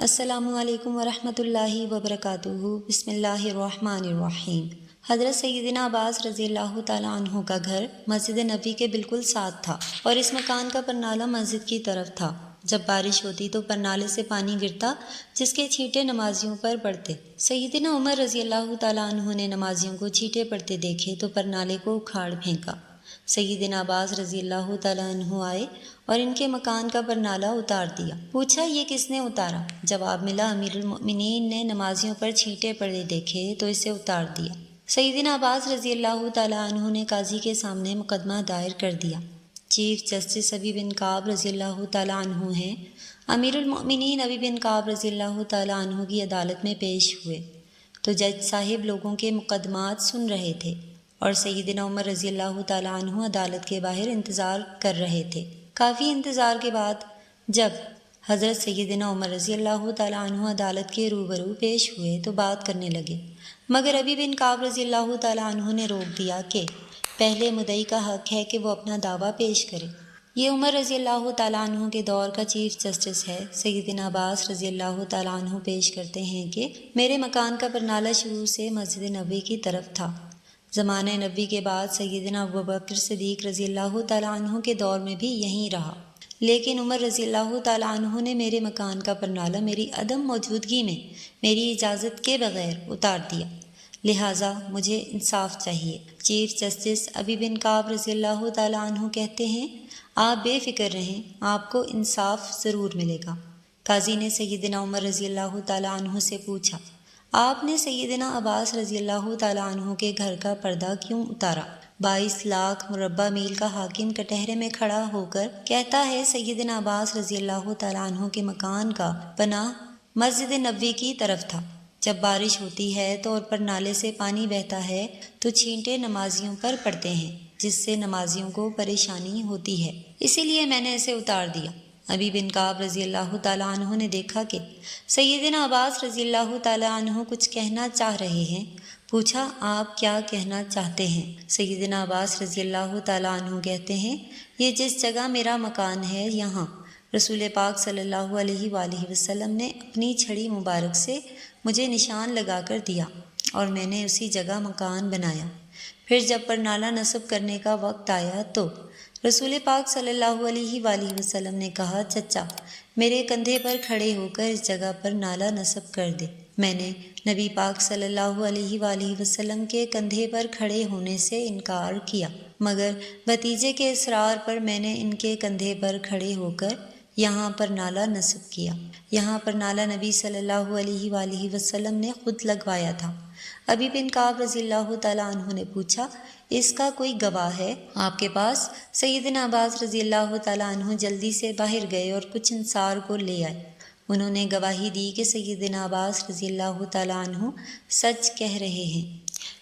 السلام علیکم ورحمۃ اللہ وبرکاتہ۔ بسم اللہ الرحمن الرحیم۔ حضرت سیدنا عباس رضی اللہ تعالیٰ عنہ کا گھر مسجد نبوی کے بالکل ساتھ تھا اور اس مکان کا پرنالہ مسجد کی طرف تھا۔ جب بارش ہوتی تو پرنالے سے پانی گرتا جس کے چھینٹے نمازیوں پر پڑتے۔ سیدنا عمر رضی اللہ تعالیٰ عنہ نے نمازیوں کو چھینٹے پڑتے دیکھے تو پرنالے کو اکھاڑ پھینکا۔ سیدنا عباس رضی اللہ تعالیٰ عنہ آئے اور ان کے مکان کا پرنالہ اتار دیا۔ پوچھا یہ کس نے اتارا؟ جواب ملا امیر المؤمنین نے نمازیوں پر چھینٹے پڑے دیکھے تو اسے اتار دیا۔ سیدنا عباس رضی اللہ تعالیٰ عنہ نے قاضی کے سامنے مقدمہ دائر کر دیا۔ چیف جسٹس ابی بن کعب رضی اللہ تعالیٰ عنہ ہیں۔ امیر المؤمنین ابی بن کعب رضی اللہ تعالیٰ عنہ کی عدالت میں پیش ہوئے تو جج صاحب لوگوں کے مقدمات سن رہے تھے اور سیدنا عمر رضی اللہ تعالیٰ عنہ عدالت کے باہر انتظار کر رہے تھے۔ کافی انتظار کے بعد جب حضرت سیدنا عمر رضی اللہ تعالیٰ عنہ عدالت کے روبرو پیش ہوئے تو بات کرنے لگے، مگر ابی بن کعب رضی اللہ تعالیٰ عنہ نے روک دیا کہ پہلے مدعی کا حق ہے کہ وہ اپنا دعویٰ پیش کرے۔ یہ عمر رضی اللہ تعالیٰ عنہ کے دور کا چیف جسٹس ہے۔ سیدنا عباس رضی اللہ تعالیٰ عنہ پیش کرتے ہیں کہ میرے مکان کا پرنالہ شروع سے مسجد نبوی کی طرف تھا۔ زمانہ نبوی کے بعد سیدنا ابوبکر صدیق رضی اللہ تعالیٰ عنہ کے دور میں بھی یہیں رہا، لیکن عمر رضی اللہ تعالیٰ عنہ نے میرے مکان کا پرنالہ میری عدم موجودگی میں میری اجازت کے بغیر اتار دیا، لہٰذا مجھے انصاف چاہیے۔ چیف جسٹس ابی بن کعب رضی اللہ تعالیٰ عنہ کہتے ہیں آپ بے فکر رہیں، آپ کو انصاف ضرور ملے گا۔ قاضی نے سیدنا عمر رضی اللہ تعالیٰ عنہ سے پوچھا آپ نے سیدنا عباس رضی اللہ تعالیٰ عنہ کے گھر کا پردہ کیوں اتارا؟ 22 لاکھ مربع میل کا حاکم کٹہرے میں کھڑا ہو کر کہتا ہے سیدنا عباس رضی اللہ تعالیٰ عنہ کے مکان کا پناہ مسجد نبوی کی طرف تھا۔ جب بارش ہوتی ہے تو اور پرنالے سے پانی بہتا ہے تو چھینٹے نمازیوں پر پڑتے ہیں جس سے نمازیوں کو پریشانی ہوتی ہے، اسی لیے میں نے اسے اتار دیا۔ ابی بن کعب رضی اللہ تعالیٰ عنہ نے دیکھا کہ سیدنا عباس رضی اللہ تعالیٰ عنہ کچھ کہنا چاہ رہے ہیں۔ پوچھا آپ کیا کہنا چاہتے ہیں؟ سیدنا عباس رضی اللہ تعالیٰ عنہ کہتے ہیں یہ جس جگہ میرا مکان ہے یہاں رسول پاک صلی اللہ علیہ وآلہ وسلم نے اپنی چھڑی مبارک سے مجھے نشان لگا کر دیا اور میں نے اسی جگہ مکان بنایا۔ پھر جب پرنالہ نصب کرنے کا وقت آیا تو رسول پاک صلی اللہ علیہ وآلہ وسلم نے کہا چچا میرے کندھے پر کھڑے ہو کر اس جگہ پر نالہ نصب کر دے۔ میں نے نبی پاک صلی اللہ علیہ وآلہ وسلم کے کندھے پر کھڑے ہونے سے انکار کیا، مگر بھتیجے کے اصرار پر میں نے ان کے کندھے پر کھڑے ہو کر یہاں پر نالہ نصب کیا۔ یہاں پر نالہ نبی صلی اللہ علیہ وآلہ وسلم نے خود لگوایا تھا۔ ابی بن کعب رضی اللہ تعالیٰ عنہ نے پوچھا اس کا کوئی گواہ ہے آپ کے پاس؟ سیدنا عباس رضی اللہ تعالیٰ عنہ جلدی سے باہر گئے اور کچھ انصار کو لے آئے۔ انہوں نے گواہی دی کہ سیدنا عباس رضی اللہ تعالیٰ عنہ سچ کہہ رہے ہیں۔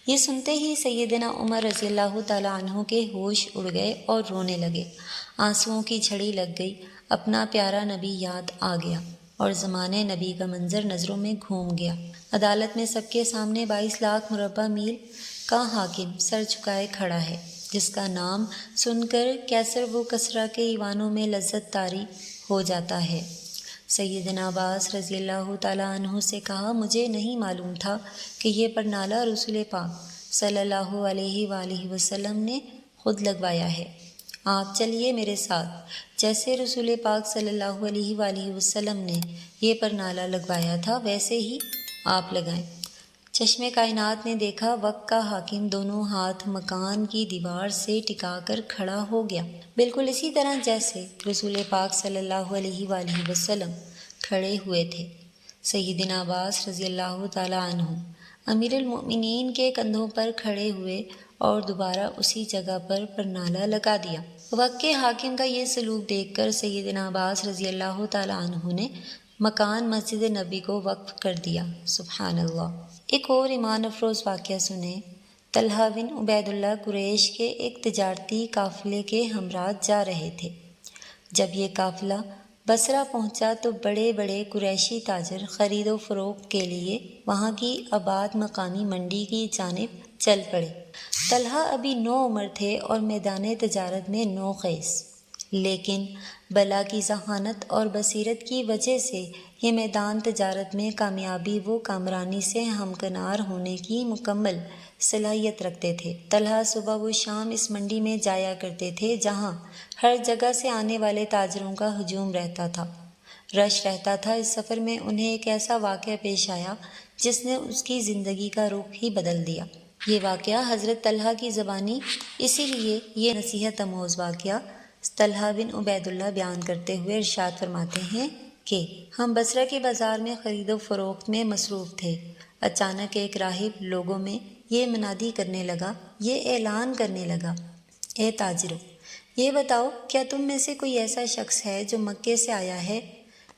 یہ سنتے ہی سیدنا عمر رضی اللہ تعالیٰ عنہ کے ہوش اڑ گئے اور رونے لگے، آنسوؤں کی جھڑی لگ گئی۔ اپنا پیارا نبی یاد آ گیا اور زمانے نبی کا منظر نظروں میں گھوم گیا۔ عدالت میں سب کے سامنے 22 لاکھ مربع میل کا حاکم سر جھکائے کھڑا ہے جس کا نام سن کر کیسر و کسریٰ کے ایوانوں میں لذت طاری ہو جاتا ہے۔ سیدنا عباس رضی اللہ تعالیٰ عنہ سے کہا مجھے نہیں معلوم تھا کہ یہ پرنالہ رسول پاک صلی اللہ علیہ وآلہ وسلم نے خود لگوایا ہے۔ آپ چلیے میرے ساتھ، جیسے رسول پاک صلی اللہ علیہ وآلہ وسلم نے یہ پرنالہ لگوایا تھا ویسے ہی آپ لگائیں۔ چشم کائنات نے دیکھا وقت کا حاکم دونوں ہاتھ مکان کی دیوار سے ٹکا کر کھڑا ہو گیا، بالکل اسی طرح جیسے رسول پاک صلی اللہ علیہ وآلہ وسلم کھڑے ہوئے تھے۔ سیدنا عباس رضی اللہ تعالیٰ عنہ امیر المؤمنین کے کندھوں پر کھڑے ہوئے اور دوبارہ اسی جگہ پر پرنالہ لگا دیا۔ وقت کے حاکم کا یہ سلوک دیکھ کر سیدنا عباس رضی اللہ تعالیٰ عنہ نے مکان مسجد نبوی کو وقف کر دیا۔ سبحان اللہ۔ ایک اور ایمان افروز واقعہ سنیں۔ طلحہ بن عبید اللہ قریش کے ایک تجارتی قافلے کے ہمراہ جا رہے تھے۔ جب یہ قافلہ بصرہ پہنچا تو بڑے بڑے قریشی تاجر خرید و فروخت کے لیے وہاں کی آباد مقامی منڈی کی جانب چل پڑے۔ طلحہ ابھی نوعمر تھے اور میدان تجارت میں نوخیز، لیکن بلا کی ذہانت اور بصیرت کی وجہ سے یہ میدان تجارت میں کامیابی و کامرانی سے ہمکنار ہونے کی مکمل صلاحیت رکھتے تھے۔ طلحہ صبح و شام اس منڈی میں جایا کرتے تھے جہاں ہر جگہ سے آنے والے تاجروں کا ہجوم رہتا تھا، رش رہتا تھا۔ اس سفر میں انہیں ایک ایسا واقعہ پیش آیا جس نے اس کی زندگی کا رخ ہی بدل دیا۔ یہ واقعہ حضرت طلحہ کی زبانی، اسی لیے یہ نصیحت آموز واقعہ طلحہ بن عبید اللہ بیان کرتے ہوئے ارشاد فرماتے ہیں کہ ہم بصرہ کے بازار میں خرید و فروخت میں مصروف تھے۔ اچانک ایک راہب لوگوں میں یہ منادی کرنے لگا، یہ اعلان کرنے لگا، اے تاجروں، یہ بتاؤ کیا تم میں سے کوئی ایسا شخص ہے جو مکے سے آیا ہے؟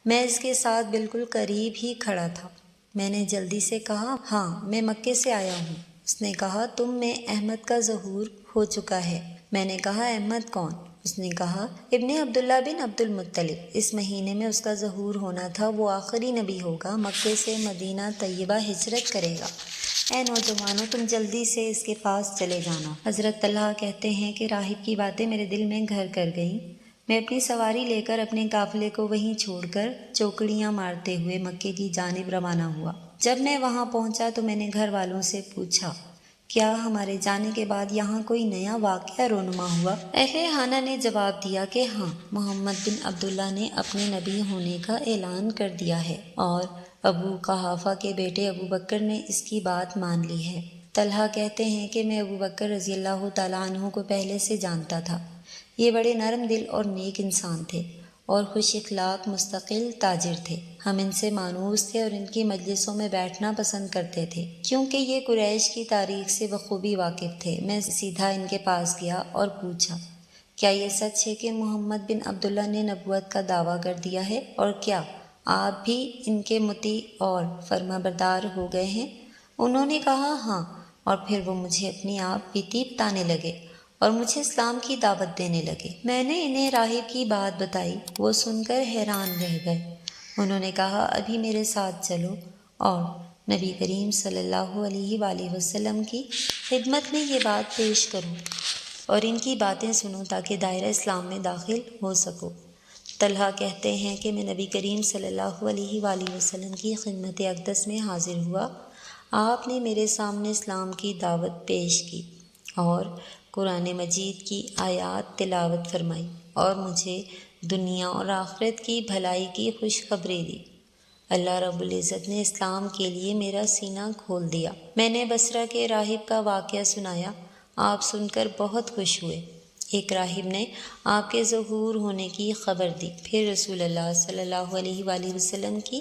میں اس کے ساتھ بالکل قریب ہی کھڑا تھا۔ میں نے جلدی سے کہا، ہاں میں مکے سے آیا ہوں۔ اس نے کہا، تم میں احمد کا ظہور ہو چکا ہے۔ میں نے کہا، احمد کون؟ اس نے کہا، ابن عبداللہ بن عبد المطلب۔ اس مہینے میں اس کا ظہور ہونا تھا، وہ آخری نبی ہوگا، مکے سے مدینہ طیبہ ہجرت کرے گا۔ اے نوجوانوں، تم جلدی سے اس کے پاس چلے جانا۔ حضرت طلحہ کہتے ہیں کہ راہب کی باتیں میرے دل میں گھر کر گئیں۔ میں اپنی سواری لے کر اپنے قافلے کو وہیں چھوڑ کر چوکڑیاں مارتے ہوئے مکے کی جانب روانہ ہوا۔ جب میں وہاں پہنچا تو میں نے گھر والوں سے پوچھا، کیا ہمارے جانے کے بعد یہاں کوئی نیا واقعہ رونما ہوا؟ اہل خانہ نے جواب دیا کہ ہاں، محمد بن عبداللہ نے اپنے نبی ہونے کا اعلان کر دیا ہے اور ابو قحافہ کے بیٹے ابو بکر نے اس کی بات مان لی ہے۔ طلحہ کہتے ہیں کہ میں ابو بکر رضی اللہ تعالیٰ عنہ کو پہلے سے جانتا تھا۔ یہ بڑے نرم دل اور نیک انسان تھے اور خوش اخلاق مستقل تاجر تھے۔ ہم ان سے مانوس تھے اور ان کی مجلسوں میں بیٹھنا پسند کرتے تھے کیونکہ یہ قریش کی تاریخ سے بخوبی واقف تھے۔ میں سیدھا ان کے پاس گیا اور پوچھا، کیا یہ سچ ہے کہ محمد بن عبداللہ نے نبوت کا دعویٰ کر دیا ہے، اور کیا آپ بھی ان کے مطیع اور فرما بردار ہو گئے ہیں؟ انہوں نے کہا، ہاں، اور پھر وہ مجھے اپنی آپ بیتی بتانے لگے اور مجھے اسلام کی دعوت دینے لگے۔ میں نے انہیں راہب کی بات بتائی، وہ سن کر حیران رہ گئے۔ انہوں نے کہا، ابھی میرے ساتھ چلو اور نبی کریم صلی اللہ علیہ وآلہ وسلم کی خدمت میں یہ بات پیش کرو اور ان کی باتیں سنو تاکہ دائرہ اسلام میں داخل ہو سکو۔ طلحہ کہتے ہیں کہ میں نبی کریم صلی اللہ علیہ وآلہ وسلم کی خدمت اقدس میں حاضر ہوا۔ آپ نے میرے سامنے اسلام کی دعوت پیش کی اور قرآن مجید کی آیات تلاوت فرمائی اور مجھے دنیا اور آخرت کی بھلائی کی خوشخبری دی۔ اللہ رب العزت نے اسلام کے لیے میرا سینہ کھول دیا۔ میں نے بصرہ کے راہب کا واقعہ سنایا، آپ سن کر بہت خوش ہوئے۔ ایک راہب نے آپ کے ظہور ہونے کی خبر دی، پھر رسول اللہ صلی اللہ علیہ وآلہ وسلم کی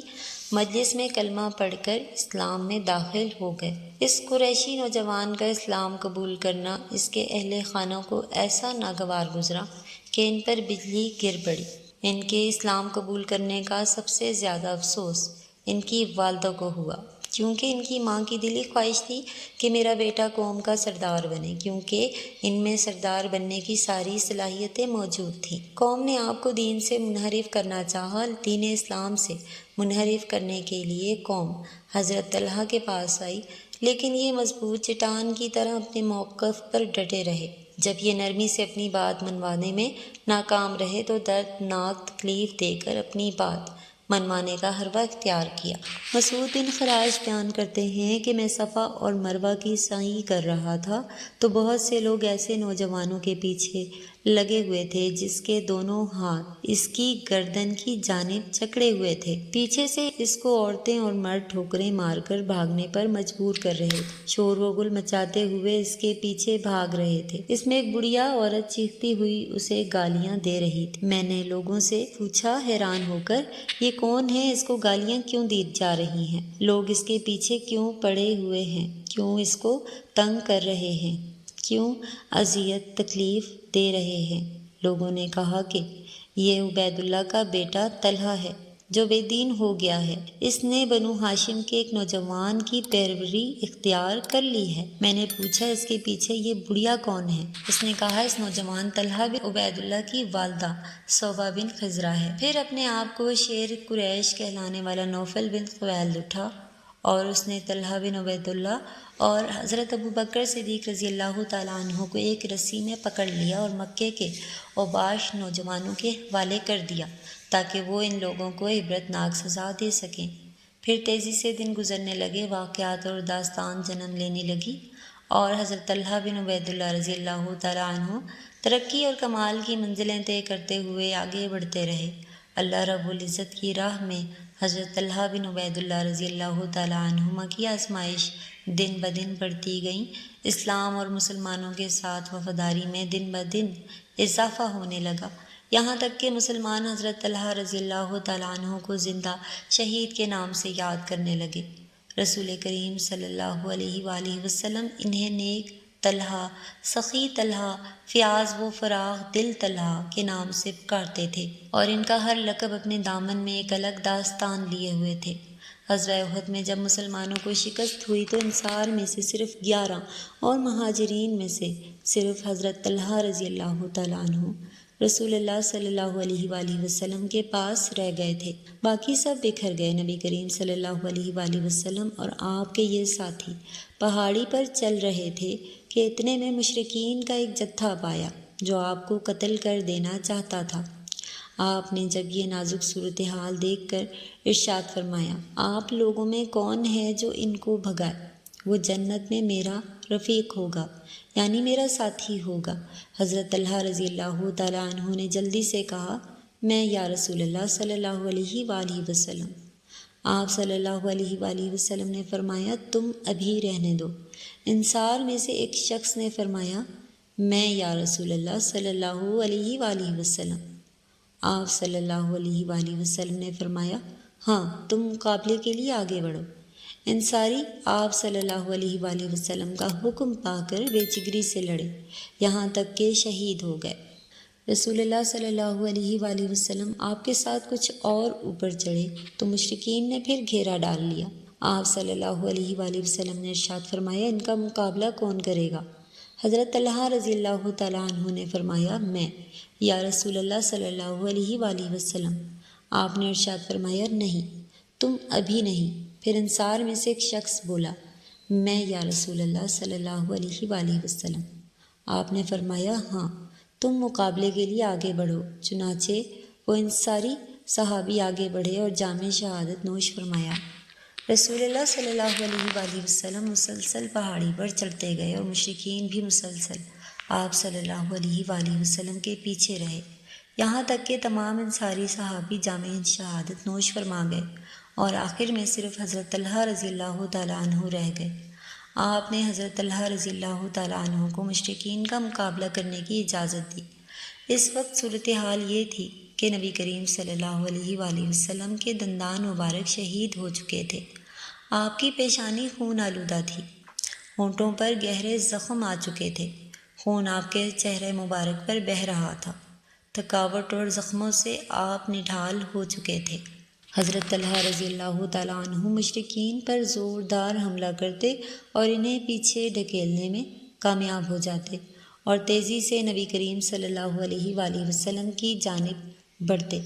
مجلس میں کلمہ پڑھ کر اسلام میں داخل ہو گئے۔ اس قریشی نوجوان کا اسلام قبول کرنا اس کے اہل خانہ کو ایسا ناگوار گزرا کہ ان پر بجلی گر پڑی۔ ان کے اسلام قبول کرنے کا سب سے زیادہ افسوس ان کی والدہ کو ہوا، کیونکہ ان کی ماں کی دلی خواہش تھی کہ میرا بیٹا قوم کا سردار بنے، کیونکہ ان میں سردار بننے کی ساری صلاحیتیں موجود تھیں۔ قوم نے آپ کو دین سے منحرف کرنا چاہا۔ دین اسلام سے منحرف کرنے کے لیے قوم حضرت طلحہ کے پاس آئی، لیکن یہ مضبوط چٹان کی طرح اپنے موقف پر ڈٹے رہے۔ جب یہ نرمی سے اپنی بات منوانے میں ناکام رہے تو دردناک تکلیف دے کر اپنی بات منوانے کا حربہ اختیار کیا۔ مسعود بن خراش بیان کرتے ہیں کہ میں صفا اور مروہ کی سعی کر رہا تھا تو بہت سے لوگ ایسے نوجوانوں کے پیچھے لگے ہوئے تھے جس کے دونوں ہاتھ اس کی گردن کی جانب جکڑے ہوئے تھے۔ پیچھے سے اس کو عورتیں اور مرد ٹھوکریں مار کر بھاگنے پر مجبور کر رہے تھے، شور و گل مچاتے ہوئے اس کے پیچھے بھاگ رہے تھے۔ اس میں ایک بڑھیا عورت چیختی ہوئی اسے گالیاں دے رہی تھی۔ میں نے لوگوں سے پوچھا حیران ہو کر، یہ کون ہے؟ اس کو گالیاں کیوں دی جا رہی ہیں؟ لوگ اس کے پیچھے کیوں پڑے ہوئے ہیں؟ کیوں اس کو تنگ کر رہے ہیں؟ کیوں اذیت تکلیف دے رہے ہیں؟ لوگوں نے کہا کہ یہ عبید اللہ کا بیٹا طلحہ ہے جو بے دین ہو گیا ہے، اس نے بنو ہاشم کے ایک نوجوان کی پیروی اختیار کر لی ہے۔ میں نے پوچھا، اس کے پیچھے یہ بڑھیا کون ہے؟ اس نے کہا، اس نوجوان طلحہ بن عبید اللہ کی والدہ صوبہ بن خزرہ ہے۔ پھر اپنے آپ کو شیر قریش کہلانے والا نوفل بن خویلد اٹھا اور اس نے طلحہ بن عبید اللہ اور حضرت ابو بکر صدیق رضی اللہ تعالیٰ عنہ کو ایک رسی میں پکڑ لیا اور مکے کے اوباش نوجوانوں کے حوالے کر دیا تاکہ وہ ان لوگوں کو عبرت ناک سزا دے سکیں۔ پھر تیزی سے دن گزرنے لگے، واقعات اور داستان جنم لینے لگی، اور حضرت طلحہ بن عبید اللہ رضی اللہ تعالیٰ عنہ ترقی اور کمال کی منزلیں طے کرتے ہوئے آگے بڑھتے رہے۔ اللہ رب العزت کی راہ میں حضرت طلحہ بن عبید اللہ رضی اللہ تعالیٰ عنہما کی آزمائش دن بدن بڑھتی گئیں۔ اسلام اور مسلمانوں کے ساتھ وفاداری میں دن بدن اضافہ ہونے لگا، یہاں تک کہ مسلمان حضرت طلحہ رضی اللہ تعالیٰ عنہ کو زندہ شہید کے نام سے یاد کرنے لگے۔ رسول کریم صلی اللہ علیہ وآلہ وسلم انہیں نیک طلحہ، سخی طلحہ، فیاض و فراغ دل طلحہ کے نام سے پکارتے تھے، اور ان کا ہر لقب اپنے دامن میں ایک الگ داستان لیے ہوئے تھے۔ غزوہ احد میں جب مسلمانوں کو شکست ہوئی تو انصار میں سے صرف 11 اور مہاجرین میں سے صرف حضرت طلحہ رضی اللہ تعالیٰ عنہ رسول اللہ صلی اللہ علیہ وآلہ وسلم کے پاس رہ گئے تھے، باقی سب بکھر گئے۔ نبی کریم صلی اللہ علیہ وآلہ وسلم اور آپ کے یہ ساتھی پہاڑی پر چل رہے تھے کہ اتنے میں مشرکین کا ایک جتھا پایا جو آپ کو قتل کر دینا چاہتا تھا۔ آپ نے جب یہ نازک صورتحال دیکھ کر ارشاد فرمایا، آپ لوگوں میں کون ہے جو ان کو بھگائے؟ وہ جنت میں میرا رفیق ہوگا، یعنی میرا ساتھی ہوگا۔ حضرت طلحہ رضی اللہ تعالیٰ عنہ نے جلدی سے کہا، میں یا رسول اللہ صلی اللہ علیہ وآلہ وسلم۔ آپ صلی اللہ علیہ وآلہ وسلم نے فرمایا، تم ابھی رہنے دو۔ انصار میں سے ایک شخص نے فرمایا، میں یا رسول اللہ صلی اللہ علیہ وآلہ وسلم۔ آپ صلی اللہ علیہ وآلہ وسلم نے فرمایا، ہاں، تم مقابلے کے لیے آگے بڑھو۔ انصاری آپ صلی اللہ علیہ وآلہ وسلم کا حکم پا کر بے جگری سے لڑے، یہاں تک کہ شہید ہو گئے۔ رسول اللہ صلی اللہ علیہ وآلہ وسلم آپ کے ساتھ کچھ اور اوپر چڑھے تو مشرکین نے پھر گھیرا ڈال لیا۔ آپ صلی اللہ علیہ وآلہ وسلم نے ارشاد فرمایا، ان کا مقابلہ کون کرے گا؟ حضرت طلحہ رضی اللہ تعالیٰ عنہ نے فرمایا، میں یا رسول اللہ صلی اللہ علیہ وآلہ وسلم۔ آپ نے ارشاد فرمایا، نہیں، تم ابھی نہیں۔ پھر انصار میں سے ایک شخص بولا، میں یا رسول اللہ صلی اللہ علیہ وآلہ وسلم۔ آپ نے فرمایا، ہاں، تم مقابلے کے لیے آگے بڑھو۔ چنانچہ وہ انصاری صحابی آگے بڑھے اور جام شہادت نوش فرمایا۔ رسول اللہ صلی اللہ علیہ وآلہ وسلم مسلسل پہاڑی پر چڑھتے گئے اور مشرکین بھی مسلسل آپ صلی اللہ علیہ وآلہ وسلم کے پیچھے رہے، یہاں تک کہ تمام انصاری صحابی جام شہادت نوش فرما گئے اور آخر میں صرف حضرت طلحہ رضی اللہ تعالیٰ عنہ رہ گئے۔ آپ نے حضرت طلحہ رضی اللہ تعالیٰ عنہ کو مشرکین کا مقابلہ کرنے کی اجازت دی۔ اس وقت صورتحال یہ تھی کہ نبی کریم صلی اللہ علیہ وآلہ وسلم کے دندان مبارک شہید ہو چکے تھے، آپ کی پیشانی خون آلودہ تھی، ہونٹوں پر گہرے زخم آ چکے تھے، خون آپ کے چہرے مبارک پر بہہ رہا تھا، تھکاوٹ اور زخموں سے آپ نڈھال ہو چکے تھے۔ حضرت طلحہ رضی اللہ تعالیٰ عنہ مشرکین پر زوردار حملہ کرتے اور انہیں پیچھے ڈھکیلنے میں کامیاب ہو جاتے اور تیزی سے نبی کریم صلی اللہ علیہ وآلہ وسلم کی جانب بڑھتے،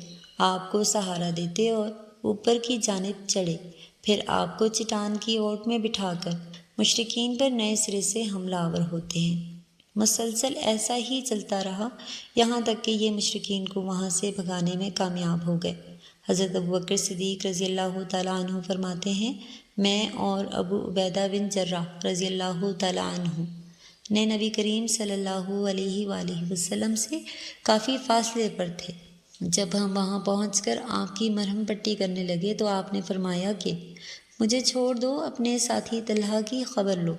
آپ کو سہارا دیتے اور اوپر کی جانب چڑھے، پھر آپ کو چٹان کی اوٹ میں بٹھا کر مشرکین پر نئے سرے سے حملہ آور ہوتے ہیں۔ مسلسل ایسا ہی چلتا رہا، یہاں تک کہ یہ مشرکین کو وہاں سے بھگانے میں کامیاب ہو گئے۔ حضرت ابوبکر صدیق رضی اللہ تعالیٰ عنہ فرماتے ہیں، میں اور ابو عبیدہ بن جراح رضی اللہ تعالیٰ عنہ نے نبی کریم صلی اللہ علیہ وآلہ وسلم سے کافی فاصلے پر تھے۔ جب ہم وہاں پہنچ کر آپ کی مرہم پٹی کرنے لگے تو آپ نے فرمایا کہ مجھے چھوڑ دو، اپنے ساتھی طلحہ کی خبر لو۔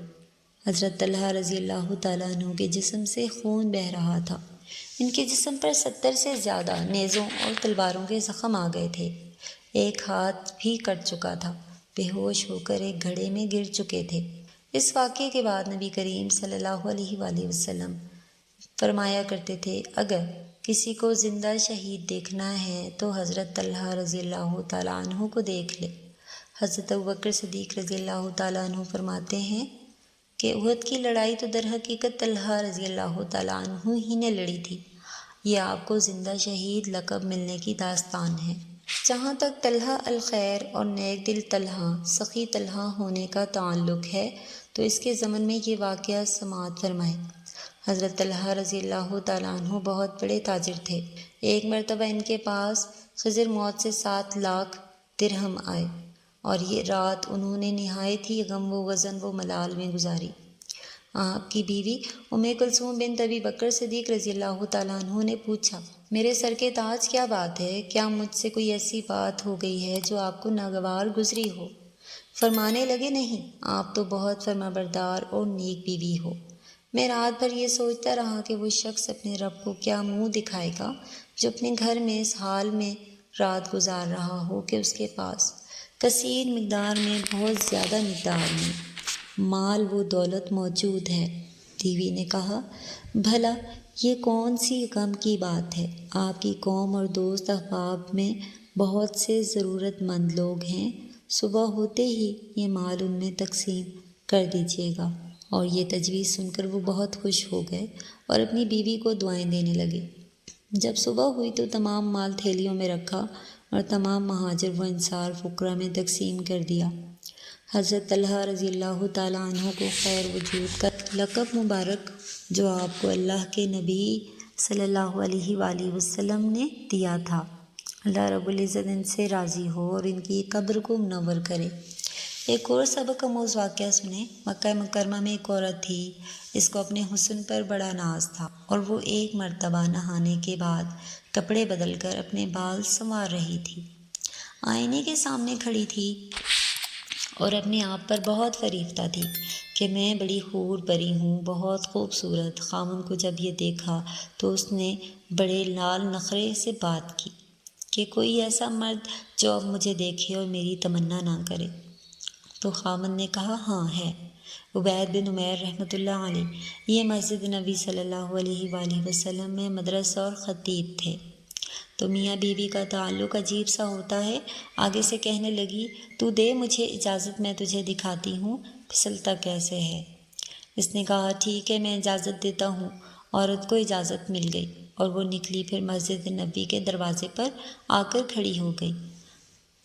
حضرت طلحہ رضی اللہ تعالیٰ عنہ کے جسم سے خون بہہ رہا تھا، ان کے جسم پر 70 سے زیادہ نیزوں اور تلواروں کے زخم آ گئے تھے، ایک ہاتھ بھی کٹ چکا تھا، بے ہوش ہو کر ایک گھڑے میں گر چکے تھے۔ اس واقعے کے بعد نبی کریم صلی اللہ علیہ وآلہ وسلم فرمایا کرتے تھے، اگر کسی کو زندہ شہید دیکھنا ہے تو حضرت طلحہ رضی اللہ تعالیٰ عنہ کو دیکھ لے۔ حضرت ابوبکر صدیق رضی اللہ تعالیٰ عنہ فرماتے ہیں کہ احد کی لڑائی تو در حقیقت طلحہ رضی اللہ تعالیٰ عنہ ہی نے لڑی تھی، یہ آپ کو زندہ شہید لقب ملنے کی داستان ہے۔ جہاں تک طلحہ الخیر اور نیک دل طلحہ، سخی طلحہ ہونے کا تعلق ہے تو اس کے ضمن میں یہ واقعہ سماعت فرمائیں۔ حضرت طلحہ رضی اللہ تعالیٰ عنہ بہت بڑے تاجر تھے۔ ایک مرتبہ ان کے پاس خضر موت سے 7 لاکھ درہم آئے اور یہ رات انہوں نے نہایت ہی غم و غضن و ملال میں گزاری۔ آپ کی بیوی ام کلثوم بنت ابی بکر صدیق رضی اللہ تعالیٰ عنہ نے پوچھا، میرے سر کے تاج کیا بات ہے؟ کیا مجھ سے کوئی ایسی بات ہو گئی ہے جو آپ کو ناگوار گزری ہو؟ فرمانے لگے، نہیں، آپ تو بہت فرمانبردار اور نیک بیوی ہو۔ میں رات بھر یہ سوچتا رہا کہ وہ شخص اپنے رب کو کیا منہ دکھائے گا جو اپنے گھر میں اس حال میں رات گزار رہا ہو کہ اس کے پاس کثیر مقدار میں، بہت زیادہ مقدار میں مال و دولت موجود ہے۔ بیوی نے کہا، بھلا یہ کون سی غم کی بات ہے؟ آپ کی قوم اور دوست احباب میں بہت سے ضرورت مند لوگ ہیں، صبح ہوتے ہی یہ مال ان میں تقسیم کر دیجیے گا۔ اور یہ تجویز سن کر وہ بہت خوش ہو گئے اور اپنی بیوی کو دعائیں دینے لگے۔ جب صبح ہوئی تو تمام مال تھیلیوں میں رکھا اور تمام مہاجر و انصار فقراء میں تقسیم کر دیا۔ حضرت طلحہ رضی اللہ تعالیٰ عنہ کو خیر وجود کا لقب مبارک جو آپ کو اللہ کے نبی صلی اللہ علیہ وآلہ وسلم نے دیا تھا، اللہ رب العزت ان سے راضی ہو اور ان کی قبر کو منور کرے۔ ایک اور سبق آموز واقعہ سنیں۔ مکہ مکرمہ میں ایک عورت تھی، اس کو اپنے حسن پر بڑا ناز تھا اور وہ ایک مرتبہ نہانے کے بعد کپڑے بدل کر اپنے بال سنوار رہی تھی۔ آئینے کے سامنے کھڑی تھی اور اپنے آپ پر بہت فریفتہ تھی کہ میں بڑی حور پری ہوں، بہت خوبصورت۔ خامن کو جب یہ دیکھا تو اس نے بڑے لال نخرے سے بات کی کہ کوئی ایسا مرد جو اب مجھے دیکھے اور میری تمنا نہ کرے۔ تو خامن نے کہا، ہاں ہے، عبید بن عمیر رحمۃ اللہ علیہ، یہ مسجد نبی صلی اللہ علیہ وآلہ وسلم میں مدرس اور خطیب تھے۔ تو میاں بیوی کا تعلق عجیب سا ہوتا ہے۔ آگے سے کہنے لگی، تو دے مجھے اجازت، میں تجھے دکھاتی ہوں پھسلتا کیسے ہے۔ اس نے کہا، ٹھیک ہے، میں اجازت دیتا ہوں۔ عورت کو اجازت مل گئی اور وہ نکلی، پھر مسجد نبی کے دروازے پر آ کر کھڑی ہو گئی۔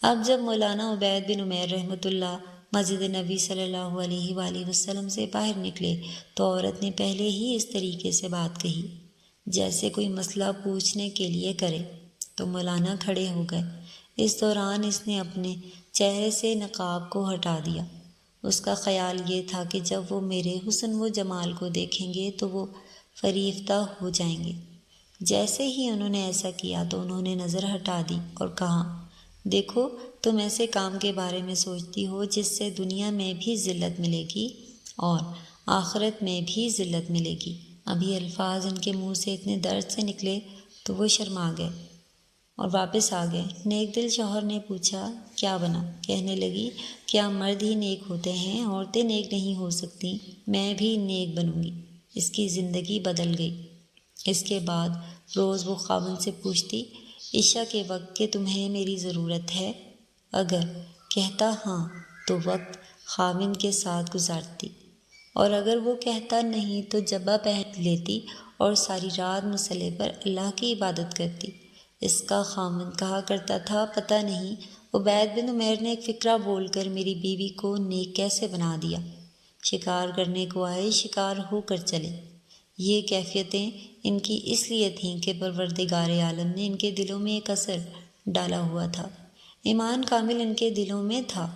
اب جب مولانا عبید بن عمیر رحمۃ اللہ مسجد نبی صلی اللہ علیہ وآلہ وسلم سے باہر نکلے تو عورت نے پہلے ہی اس طریقے سے بات کہی جیسے کوئی مسئلہ پوچھنے کے لیے کرے۔ تو مولانا کھڑے ہو گئے۔ اس دوران اس نے اپنے چہرے سے نقاب کو ہٹا دیا۔ اس کا خیال یہ تھا کہ جب وہ میرے حسن و جمال کو دیکھیں گے تو وہ فریفتہ ہو جائیں گے۔ جیسے ہی انہوں نے ایسا کیا تو انہوں نے نظر ہٹا دی اور کہا، دیکھو، تم ایسے کام کے بارے میں سوچتی ہو جس سے دنیا میں بھی ذلت ملے گی اور آخرت میں بھی ذلت ملے گی۔ ابھی الفاظ ان کے منہ سے اتنے درد سے نکلے تو وہ شرما گئے اور واپس آ گئے۔ نیک دل شوہر نے پوچھا، کیا بنا؟ کہنے لگی، کیا مرد ہی نیک ہوتے ہیں؟ عورتیں نیک نہیں ہو سکتی؟ میں بھی نیک بنوں گی۔ اس کی زندگی بدل گئی۔ اس کے بعد روز وہ خاوند سے پوچھتی، عشاء کے وقت کہ تمہیں میری ضرورت ہے؟ اگر کہتا ہاں تو وقت خاوند کے ساتھ گزارتی، اور اگر وہ کہتا نہیں تو جبہ پہن لیتی اور ساری رات مصلے پر اللہ کی عبادت کرتی۔ اس کا خاوند کہا کرتا تھا، پتہ نہیں عبید بن عمیر نے ایک فقرہ بول کر میری بیوی کو نیک کیسے بنا دیا۔ شکار کرنے کو آئے، شکار ہو کر چلے۔ یہ کیفیتیں ان کی اس لیے تھیں کہ پروردگار عالم نے ان کے دلوں میں ایک اثر ڈالا ہوا تھا، ایمان کامل ان کے دلوں میں تھا۔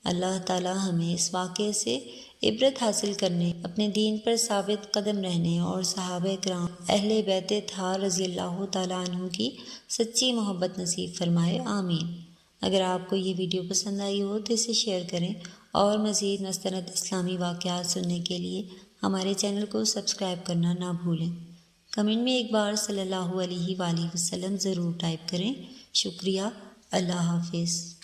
اللہ تعالی ہمیں اس واقعے سے عبرت حاصل کرنے، اپنے دین پر ثابت قدم رہنے اور صحابہ کرام اہل بیت اطہار رضی اللہ تعالیٰ عنہ کی سچی محبت نصیب فرمائے، آمین۔ اگر آپ کو یہ ویڈیو پسند آئی ہو تو اسے شیئر کریں اور مزید مستند اسلامی واقعات سننے کے لیے ہمارے چینل کو سبسکرائب کرنا نہ بھولیں۔ کمنٹ میں ایک بار صلی اللہ علیہ وآلہ وسلم ضرور ٹائپ کریں۔ شکریہ۔ اللہ حافظ۔